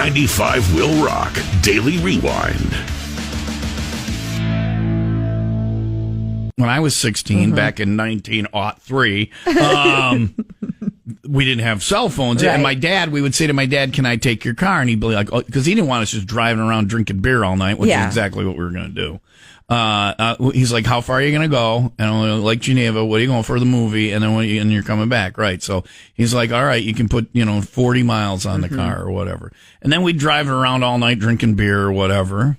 95 WIIL Rock Daily Rewind. When I was 16, back in 1903, we didn't have cell phones. Right. And we would say to my dad, can I take your car? And he'd be like, because he didn't want us just driving around drinking beer all night, which is exactly what we were going to do. He's like, how far are you going to go? And I'm like, Geneva, what are you going for the movie? And then and you're coming back, right? So he's like, all right, you can put, 40 miles on the car or whatever. And then we'd drive around all night drinking beer or whatever.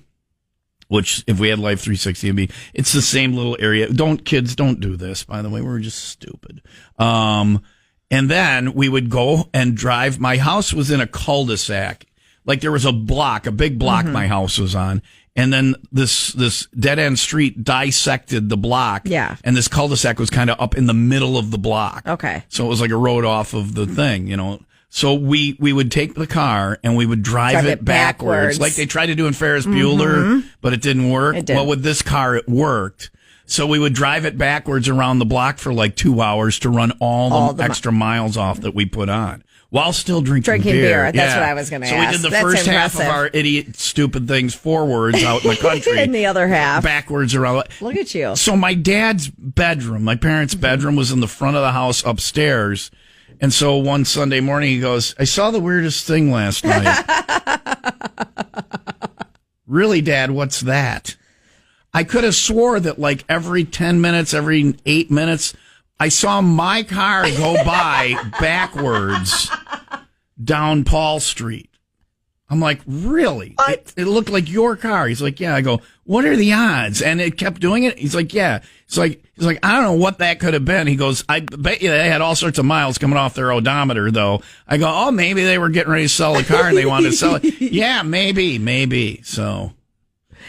Which, if we had Life 360, it's the same little area. Kids, don't do this, by the way. We're just stupid. And then we would go and drive. My house was in a cul-de-sac. Like there was a big block my house was on. And then this dead-end street dissected the block. Yeah. And this cul-de-sac was kind of up in the middle of the block. Okay. So it was like a road off of the thing, So we would take the car and we would drive it backwards. Like they tried to do in Ferris Bueller, but it didn't work. Well, with this car, it worked. So we would drive it backwards around the block for like 2 hours to run all the extra miles off that we put on while still drinking beer. That's what I was going to ask. So we did the first half of our idiot, stupid things forwards out in the country. And the other half. Backwards around. Look at you. So my dad's bedroom, my parents' bedroom was in the front of the house upstairs. And so one Sunday morning, he goes, I saw the weirdest thing last night. Really, Dad, what's that? I could have swore that like every 10 minutes, every 8 minutes, I saw my car go by backwards down Paul Street. I'm like, really? It looked like your car. He's like, yeah. I go, what are the odds? And it kept doing it. He's like, yeah. He's like, I don't know what that could have been. He goes, I bet you they had all sorts of miles coming off their odometer, though. I go, oh, maybe they were getting ready to sell the car and they wanted to sell it. Yeah, maybe. So.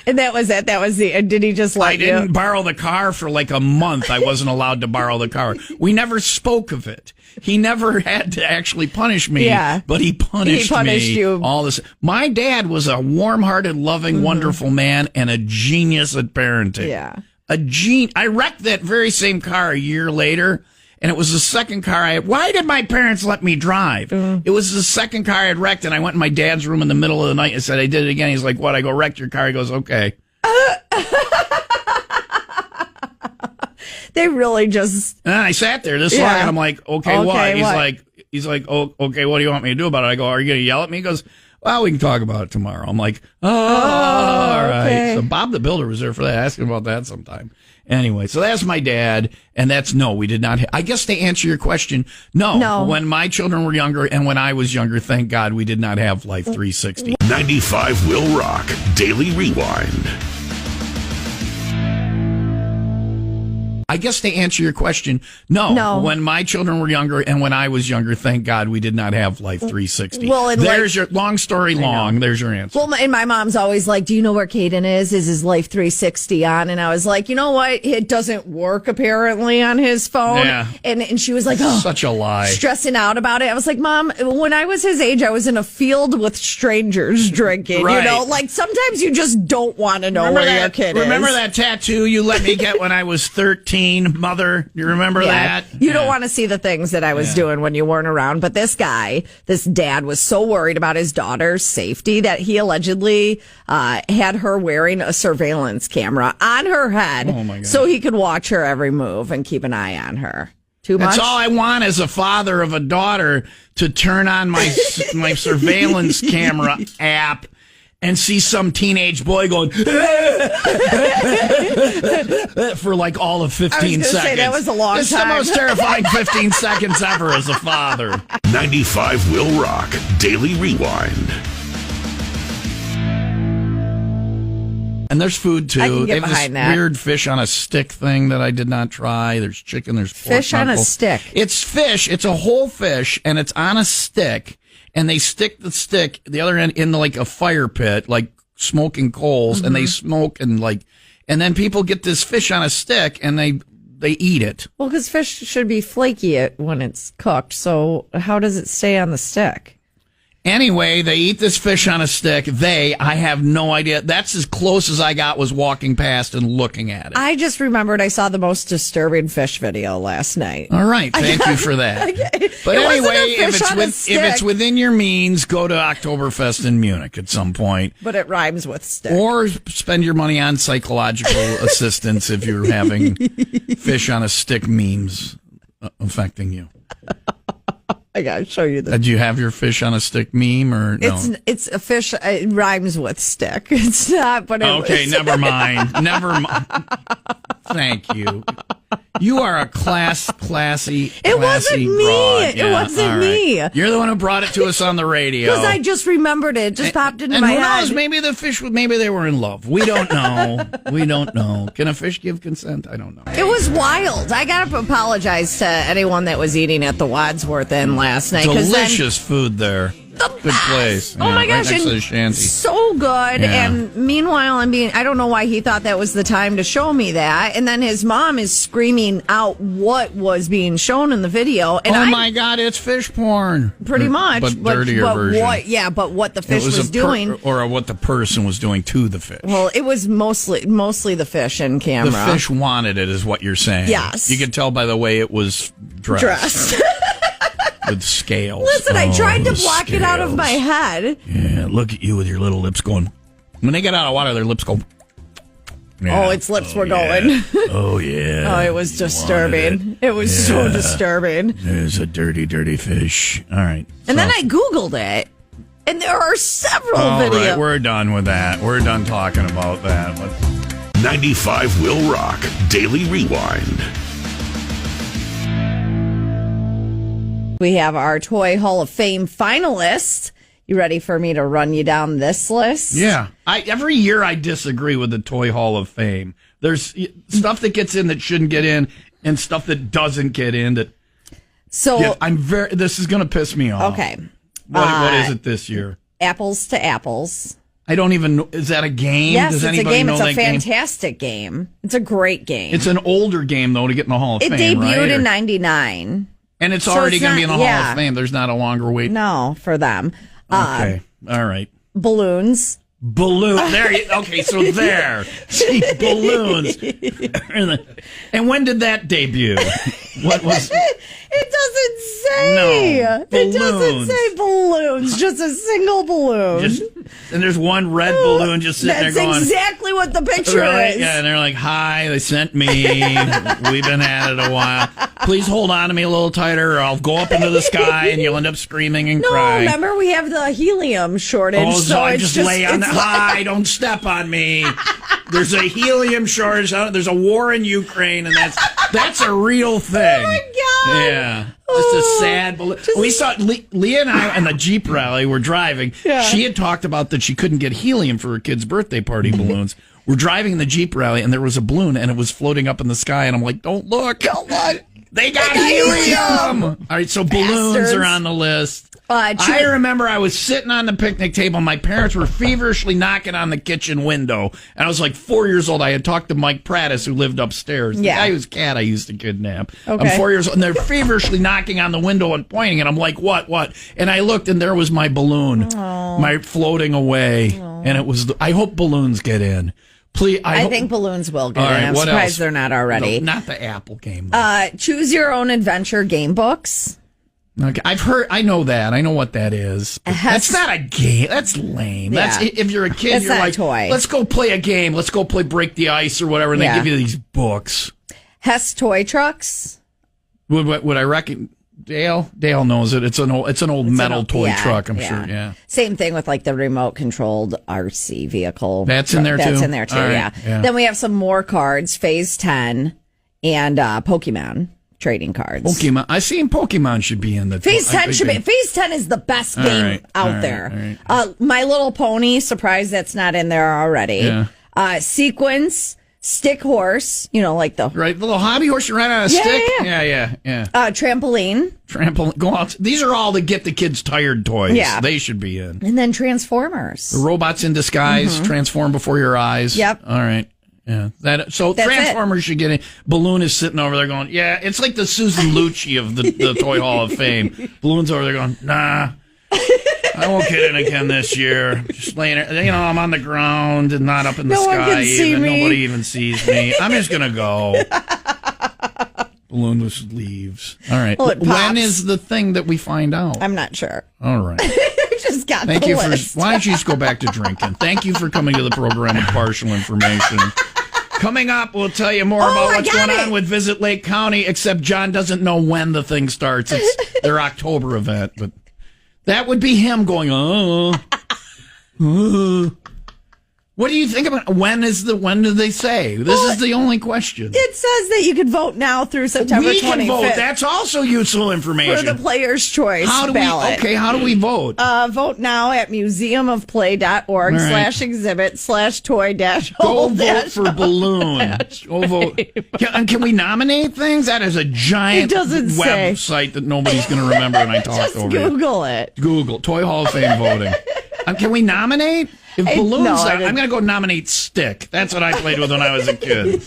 And that was it. That was did he just let you? I didn't borrow the car for like a month. I wasn't allowed to borrow the car. We never spoke of it. He never had to actually punish me, but he punished me. You. All this. My dad was a warm-hearted, loving, wonderful man and a genius at parenting. Yeah. I wrecked that very same car a year later, and it was the second car I had. Why did my parents let me drive? It was the second car I had wrecked, and I went in my dad's room in the middle of the night and said, I did it again. He's like, what? I go, wrecked your car. He goes, okay. They really just... And I sat there this long, and I'm like, okay, what? He's like, oh, okay, what do you want me to do about it? I go, are you going to yell at me? He goes, well, we can talk about it tomorrow. I'm like, all right. Okay. So Bob the Builder was there for that. Ask him about that sometime. Anyway, so that's my dad, and we did not. I guess to answer your question, no. When my children were younger and when I was younger, thank God we did not have Life 360. 95 WIIL Rock Daily Rewind. I guess to answer your question, no. When my children were younger and when I was younger, thank God we did not have Life 360. Well, there's your long story long. There's your answer. Well, and my mom's always like, do you know where Caden is? Is his Life 360 on? And I was like, you know what? It doesn't work apparently on his phone. Yeah. And she was like, oh, such a lie. Stressing out about it. I was like, Mom, when I was his age, I was in a field with strangers drinking. Right. Like sometimes you just don't want to know where your kid is. Remember that tattoo you let me get when I was 13? Mother, you remember that? You don't want to see the things that I was doing when you weren't around. But this dad was so worried about his daughter's safety that he allegedly had her wearing a surveillance camera on her head so he could watch her every move and keep an eye on her. Too much? That's all I want as a father of a daughter, to turn on my surveillance camera app and see some teenage boy going for like all of 15 seconds. Say, that was a long time. It's the most terrifying 15 seconds ever as a father. 95 WIIL Rock Daily Rewind. And there's food too. I can get they have behind this that. Weird fish on a stick thing that I did not try. There's chicken, there's pork fish on a stick. It's fish. It's a whole fish, and it's on a stick. And they stick the stick, the other end, in like a fire pit, like smoking coals, and they smoke and then people get this fish on a stick and they eat it. Well, because fish should be flaky when it's cooked. So how does it stay on the stick? Anyway, they eat this fish on a stick. I have no idea. That's as close as I got was walking past and looking at it. I just remembered I saw the most disturbing fish video last night. All right. Thank you for that. But anyway, if it's within your means, go to Oktoberfest in Munich at some point. But it rhymes with stick. Or spend your money on psychological assistance if you're having fish on a stick memes affecting you. I gotta show you this. Did you have your fish on a stick meme or no? It's a fish. It rhymes with stick. It's not, but okay. Never mind. Thank you. You are a classy. It wasn't me. Broad. It wasn't me. You're the one who brought it to us on the radio. Because I just remembered it. It just popped into my head. And who knows? Maybe the fish. Maybe they were in love. We don't know. We don't know. Can a fish give consent? I don't know. It was wild. I gotta apologize to anyone that was eating at the Wadsworth Inn last night. Delicious food there. Good place. Oh my gosh, right next to the shanty. So good. Yeah. And meanwhile, I don't know why he thought that was the time to show me that. And then his mom is screaming out what was being shown in the video. And my God, it's fish porn. Pretty much. But dirtier version. But what the fish was doing. Or what the person was doing to the fish. Well, it was mostly the fish in camera. The fish wanted it, is what you're saying. Yes. You could tell by the way it was dressed. With scales. Listen, I tried to block it out of my head. Yeah, look at you with your little lips going. When they get out of water, their lips go. Yeah. Oh, its lips were going. Oh, yeah. Oh, it was disturbing. It was so disturbing. There's a dirty, dirty fish. All right. And then I Googled it, and there are several videos. All right, we're done with that. We're done talking about that. 95 Will Rock Daily Rewind. We have our Toy Hall of Fame finalists. You ready for me to run you down this list? Yeah. Every year I disagree with the Toy Hall of Fame. There's stuff that gets in that shouldn't get in and stuff that doesn't get in that. So this is going to piss me off. Okay. What is it this year? Apples to Apples. I don't even know. Is that a game? Yes, Does it's anybody a game. know It's a that game? fantastic game. It's a great game. It's an older game, though, to get in the Hall of Fame, It debuted right? in 99. And it's already going to be in the Hall of Fame. There's not a longer wait. No, for them. Okay. All right. Balloons. Okay, so there. See, balloons. And when did that debut? What was... It doesn't say. No, it doesn't say balloons. Just a single balloon. And there's one red balloon just sitting there going... That's exactly what the picture is. Yeah, and they're like, hi, they sent me. We've been at it a while. Please hold on to me a little tighter or I'll go up into the sky and you'll end up screaming and crying. No, remember we have the helium shortage. Oh, so I just lay on the... Hi, don't step on me. There's a helium shortage. There's a war in Ukraine, and that's a real thing. Oh, my God. Yeah. Just a sad balloon. We saw Leah and I on the Jeep rally. We're driving. Yeah. She had talked about that she couldn't get helium for her kid's birthday party balloons. We're driving in the Jeep rally, and there was a balloon, and it was floating up in the sky, and I'm like, don't look. They got helium. All right, so balloons are on the list. I remember I was sitting on the picnic table. My parents were feverishly knocking on the kitchen window. And I was like 4 years old. I had talked to Mike Prattis, who lived upstairs. The guy whose cat I used to kidnap. Okay. I'm 4 years old. And they're feverishly knocking on the window and pointing. And I'm like, what? And I looked, and there was my balloon, my floating away. And it was, I hope balloons get in. Please, I think balloons will get in. I'm surprised they're not already. No, not the Apple game. Choose Your Own Adventure game books. Okay, I know that. I know what that is. That's not a game. That's lame. Yeah. That's if you're a kid, you're like, let's go play a game. Let's go play Break the Ice or whatever, and they give you these books. Hess Toy Trucks. Would I reckon? Dale knows it. It's an old metal toy truck, I'm sure. Yeah. Same thing with like the remote controlled RC vehicle. That's in there too. That's in there too. Right. Yeah. Then we have some more cards. Phase 10 and Pokemon trading cards. Pokemon. I seen Pokemon should be in the Phase 10 should be. Phase 10 is the best game out there. Right. My Little Pony. Surprised that's not in there already. Yeah. Sequence. Stick horse, like the little hobby horse you ride on a stick. Yeah. Trampoline. Go out. These are all the get the kids tired toys. Yeah, they should be in. And then Transformers. The robots in disguise transform before your eyes. Yep. All right. Yeah. That's Transformers should get in. Balloon is sitting over there going, yeah. It's like the Susan Lucci of the Toy Hall of Fame. Balloon's over there going, nah. I won't get in again this year. Just laying, I'm on the ground and not up in the No one sky. can see me. Nobody even sees me. I'm just gonna go. Balloonless leaves. All right. Well, it When pops. is the thing that we find out? I'm not sure. All right. Just got Thank the you list. why don't you just go back to drinking? Thank you for coming to the program with partial information. Coming up, we'll tell you more about what's going on with Visit Lake County, except John doesn't know when the thing starts. It's their October event, but that would be him going, What do you think about when do they say? This is the only question. It says that you can vote now through September 25th. We can vote. That's also useful information. For the Player's Choice How ballot. do we vote? Vote now at museumofplay.org /exhibit/toy-hole. Go vote for Balloon. Go vote. Can we nominate things? That is a giant It doesn't say. website that nobody's going to remember when I talk Just over Google it. Google Toy Hall of Fame voting. Can we nominate? If Balloon's I'm going to go nominate Stick. That's what I played with when I was a kid.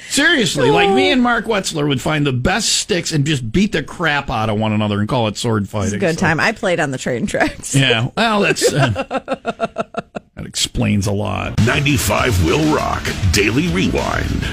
Seriously, like me and Mark Wetzler would find the best sticks and just beat the crap out of one another and call it sword fighting. It's a good time. I played on the train tracks. Yeah, well, that explains a lot. 95 Will Rock Daily Rewind.